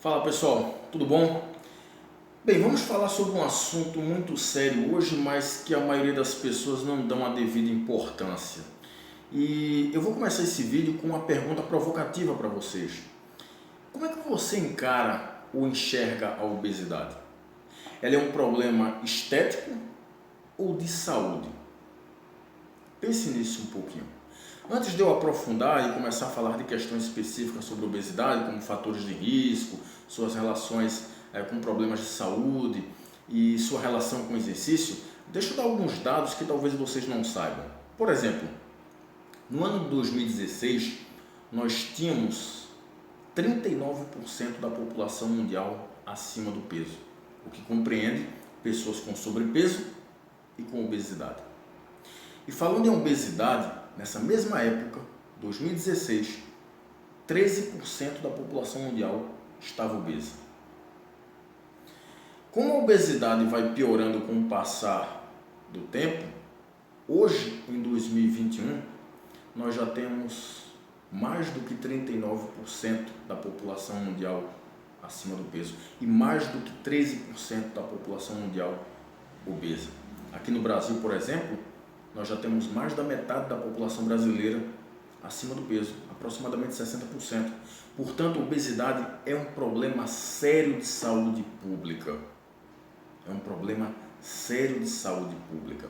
Fala pessoal, tudo bom? Bem, vamos falar sobre um assunto muito sério hoje, mas que a maioria das pessoas não dão a devida importância. E eu vou começar esse vídeo com uma pergunta provocativa para vocês. Como é que você encara ou enxerga a obesidade? Ela é um problema estético ou de saúde? Pense nisso um pouquinho. Antes de eu aprofundar e começar a falar de questões específicas sobre obesidade, como fatores de risco, suas relações com problemas de saúde e sua relação com o exercício, deixa eu dar alguns dados que talvez vocês não saibam. Por exemplo, no ano de 2016, nós tínhamos 39% da população mundial acima do peso, o que compreende pessoas com sobrepeso e com obesidade. E falando em obesidade, nessa mesma época, 2016, 13% da população mundial estava obesa. Como a obesidade vai piorando com o passar do tempo, hoje, em 2021, nós já temos mais do que 39% da população mundial acima do peso e mais do que 13% da população mundial obesa. Aqui no Brasil, por exemplo, nós já temos mais da metade da população brasileira acima do peso, aproximadamente 60%. Portanto, a obesidade é um problema sério de saúde pública. É um problema sério de saúde pública.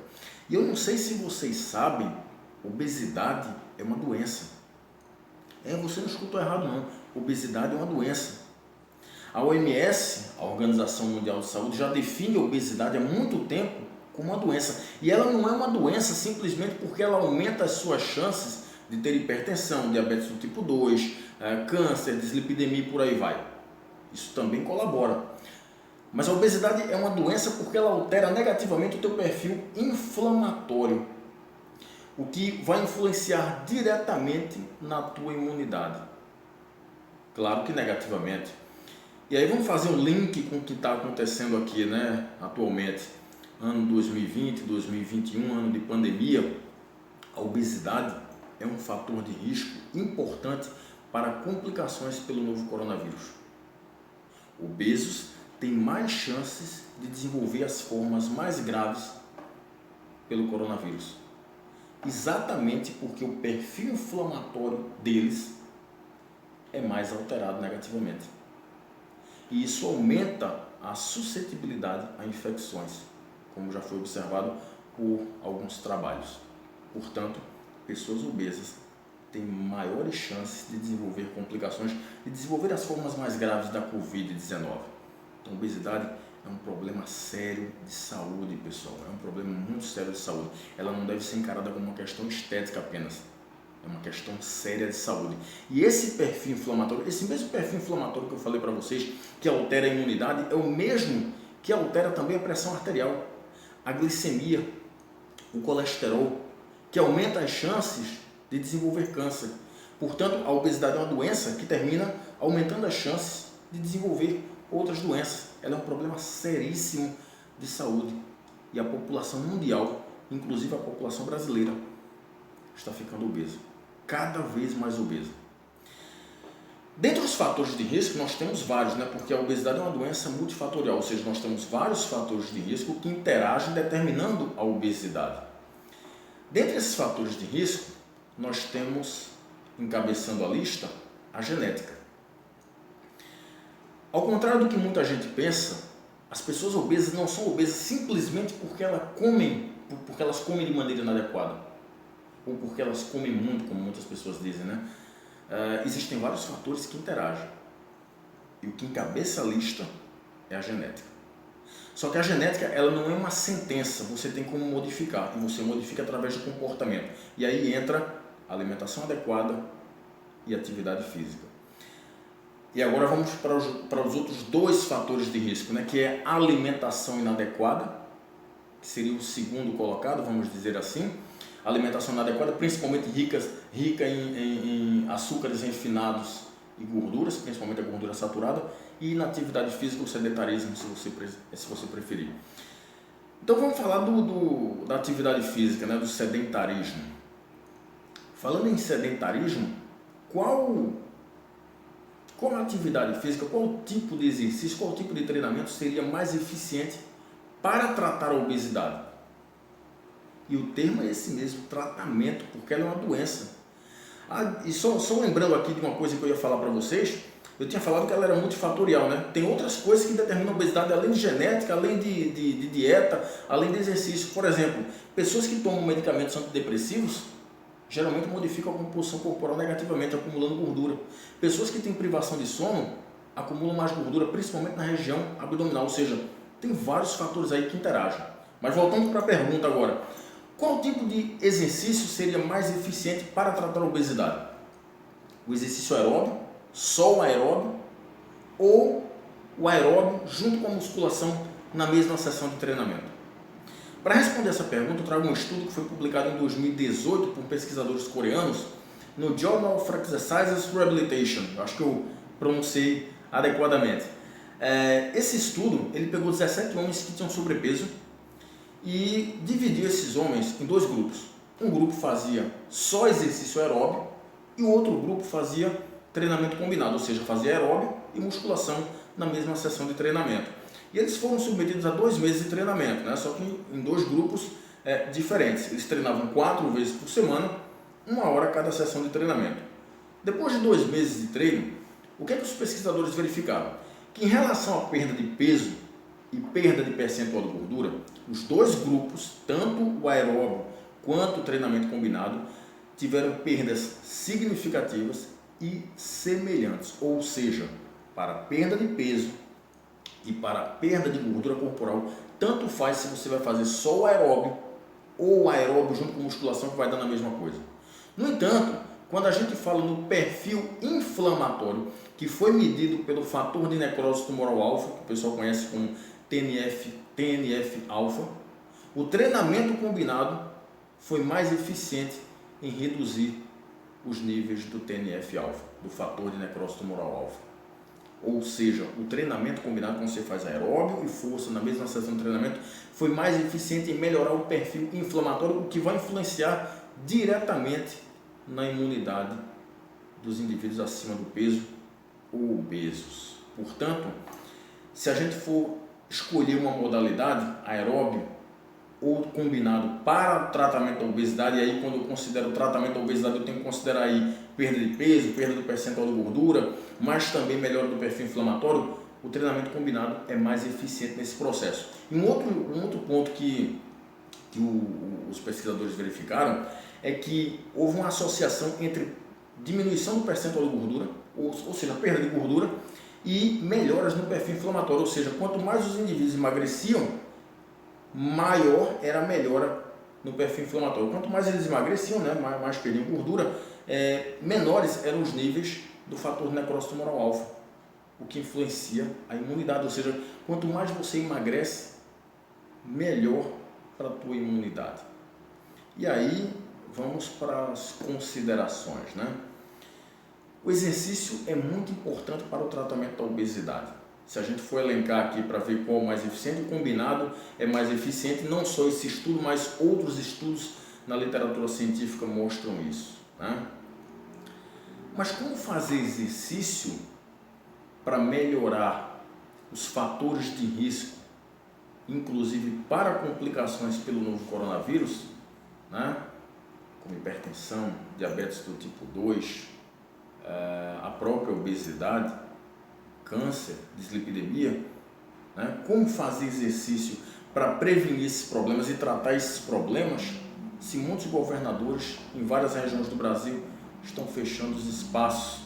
E eu não sei se vocês sabem, obesidade é uma doença. Você não escutou errado não, obesidade é uma doença. A OMS, a Organização Mundial de Saúde, já define a obesidade há muito tempo como uma doença. E ela não é uma doença simplesmente porque ela aumenta as suas chances de ter hipertensão, diabetes do tipo 2, câncer, dislipidemia e por aí vai. Isso também colabora. Mas a obesidade é uma doença porque ela altera negativamente o teu perfil inflamatório, o que vai influenciar diretamente na tua imunidade. Claro que negativamente. E aí vamos fazer um link com o que está acontecendo aqui, atualmente. Ano 2020, 2021, ano de pandemia. A obesidade é um fator de risco importante para complicações pelo novo coronavírus. Obesos têm mais chances de desenvolver as formas mais graves pelo coronavírus. Exatamente porque o perfil inflamatório deles é mais alterado negativamente. E isso aumenta a suscetibilidade a infecções, como já foi observado por alguns trabalhos. Portanto, pessoas obesas têm maiores chances de desenvolver complicações e desenvolver as formas mais graves da Covid-19. Então, a obesidade é um problema sério de saúde, pessoal. É um problema muito sério de saúde. Ela não deve ser encarada como uma questão estética apenas. É uma questão séria de saúde. E esse perfil inflamatório, esse mesmo perfil inflamatório que eu falei para vocês, que altera a imunidade, é o mesmo que altera também a pressão arterial, a glicemia, o colesterol, que aumenta as chances de desenvolver câncer. Portanto, a obesidade é uma doença que termina aumentando as chances de desenvolver outras doenças. Ela é um problema seríssimo de saúde. E a população mundial, inclusive a população brasileira, está ficando obesa. Cada vez mais obesa. Dentre os fatores de risco, nós temos vários, porque a obesidade é uma doença multifatorial, ou seja, nós temos vários fatores de risco que interagem determinando a obesidade. Dentre esses fatores de risco, nós temos, encabeçando a lista, a genética. Ao contrário do que muita gente pensa, as pessoas obesas não são obesas simplesmente porque elas comem de maneira inadequada, ou porque elas comem muito, como muitas pessoas dizem, existem vários fatores que interagem. E o que encabeça a lista é a genética. Só que a genética, ela não é uma sentença, você tem como modificar, e você modifica através do comportamento. E aí entra a alimentação adequada e atividade física. E agora vamos para os outros dois fatores de risco, que é a alimentação inadequada, que seria o segundo colocado, vamos dizer assim. A alimentação inadequada, principalmente rica em açúcares refinados e gorduras, principalmente a gordura saturada, e inatividade física ou sedentarismo, se você preferir. Então vamos falar da atividade física, do sedentarismo. Falando em sedentarismo, qual Qual a atividade física, qual tipo de exercício, qual tipo de treinamento seria mais eficiente para tratar a obesidade? E o termo é esse mesmo, tratamento, porque ela é uma doença. E só lembrando aqui de uma coisa que eu ia falar para vocês, eu tinha falado que ela era multifatorial, né? Tem outras coisas que determinam a obesidade, além de genética, além de dieta, além de exercício. Por exemplo, pessoas que tomam medicamentos antidepressivos, geralmente modificam a composição corporal negativamente, acumulando gordura. Pessoas que têm privação de sono, acumulam mais gordura, principalmente na região abdominal, ou seja, tem vários fatores aí que interagem. Mas voltando para a pergunta agora, qual tipo de exercício seria mais eficiente para tratar a obesidade? O exercício aeróbio, só o aeróbio, ou o aeróbio junto com a musculação na mesma sessão de treinamento? Para responder essa pergunta, eu trago um estudo que foi publicado em 2018 por pesquisadores coreanos no Journal of Exercise Rehabilitation. Acho que eu pronunciei adequadamente. Esse estudo, ele pegou 17 homens que tinham sobrepeso e dividiu esses homens em dois grupos. Um grupo fazia só exercício aeróbio e o outro grupo fazia treinamento combinado, ou seja, fazia aeróbio e musculação na mesma sessão de treinamento. E eles foram submetidos a 2 meses de treinamento, né? Só que em dois grupos diferentes. Eles treinavam 4 vezes por semana, 1 hora cada sessão de treinamento. Depois de 2 meses de treino, o que é que os pesquisadores verificaram? Que em relação à perda de peso e perda de percentual de gordura, os dois grupos, tanto o aeróbio quanto o treinamento combinado, tiveram perdas significativas e semelhantes, ou seja, para perda de peso e para perda de gordura corporal, tanto faz se você vai fazer só o aeróbio ou o aeróbio junto com musculação, que vai dar a mesma coisa. No entanto, quando a gente fala no perfil inflamatório, que foi medido pelo fator de necrose tumoral alfa, que o pessoal conhece como TNF-alfa, o treinamento combinado foi mais eficiente em reduzir os níveis do TNF-alfa, do fator de necrose tumoral alfa. Ou seja, o treinamento combinado, quando você faz aeróbio e força na mesma sessão de treinamento, foi mais eficiente em melhorar o perfil inflamatório, o que vai influenciar diretamente na imunidade dos indivíduos acima do peso ou obesos. Portanto, se a gente for escolher uma modalidade, aeróbio ou combinado para o tratamento da obesidade, e aí quando eu considero o tratamento da obesidade, eu tenho que considerar aí perda de peso, perda do percentual de gordura, mas também melhora do perfil inflamatório, o treinamento combinado é mais eficiente nesse processo. E um outro ponto que os pesquisadores verificaram é que houve uma associação entre diminuição do percentual de gordura, ou seja, perda de gordura, e melhoras no perfil inflamatório, ou seja, quanto mais os indivíduos emagreciam, maior era a melhora no perfil inflamatório. Quanto mais eles emagreciam, né, mais perdiam gordura, menores eram os níveis do fator de necrose tumoral alfa, o que influencia a imunidade. Ou seja, quanto mais você emagrece, melhor para a tua imunidade. E aí, vamos para as considerações, né? O exercício é muito importante para o tratamento da obesidade. Se a gente for elencar aqui para ver qual é o mais eficiente, o combinado é mais eficiente. Não só esse estudo, mas outros estudos na literatura científica mostram isso, né? Mas como fazer exercício para melhorar os fatores de risco, inclusive para complicações pelo novo coronavírus, né? Como hipertensão, diabetes do tipo 2, a própria obesidade, câncer, dislipidemia, né? Como fazer exercício para prevenir esses problemas e tratar esses problemas, se muitos governadores em várias regiões do Brasil estão fechando os espaços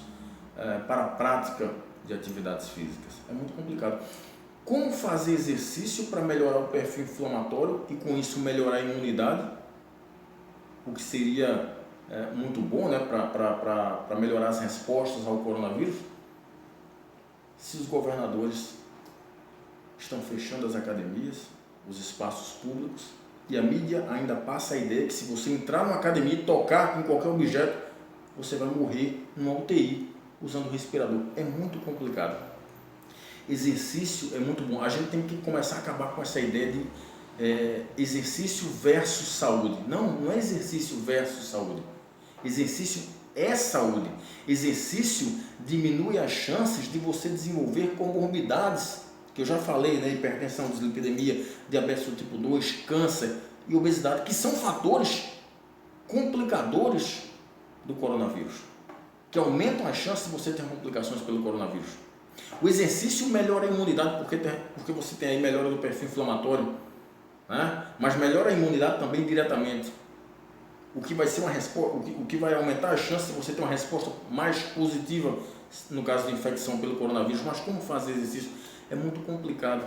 para a prática de atividades físicas? É muito complicado. Como fazer exercício para melhorar o perfil inflamatório e com isso melhorar a imunidade, o que seria muito bom, né, para melhorar as respostas ao coronavírus, se os governadores estão fechando as academias, os espaços públicos, e a mídia ainda passa a ideia que se você entrar numa academia e tocar em qualquer objeto, você vai morrer numa UTI usando respirador. É muito complicado. Exercício é muito bom. A gente tem que começar a acabar com essa ideia de exercício versus saúde. Não é exercício versus saúde. Exercício é saúde. Exercício diminui as chances de você desenvolver comorbidades, que eu já falei, né? Hipertensão, dislipidemia, diabetes do tipo 2, câncer e obesidade, que são fatores complicadores do coronavírus, que aumentam as chances de você ter complicações pelo coronavírus. O exercício melhora a imunidade, porque você tem aí melhora do perfil inflamatório, né? Mas melhora a imunidade também diretamente. O que vai ser uma resposta, o que vai aumentar a chance de você ter uma resposta mais positiva no caso de infecção pelo coronavírus. Mas como fazer exercício é muito complicado,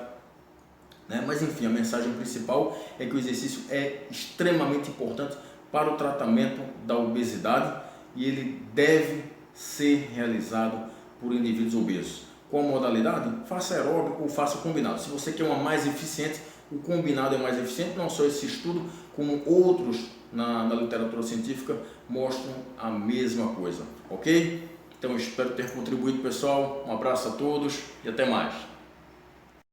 né? Mas enfim, a mensagem principal é que o exercício é extremamente importante para o tratamento da obesidade e ele deve ser realizado por indivíduos obesos. Qual modalidade? Faça aeróbico ou faça combinado. Se você quer uma mais eficiente, o combinado é mais eficiente. Não só esse estudo, como outros na literatura científica mostram a mesma coisa, ok? Então eu espero ter contribuído, pessoal. Um abraço a todos e até mais.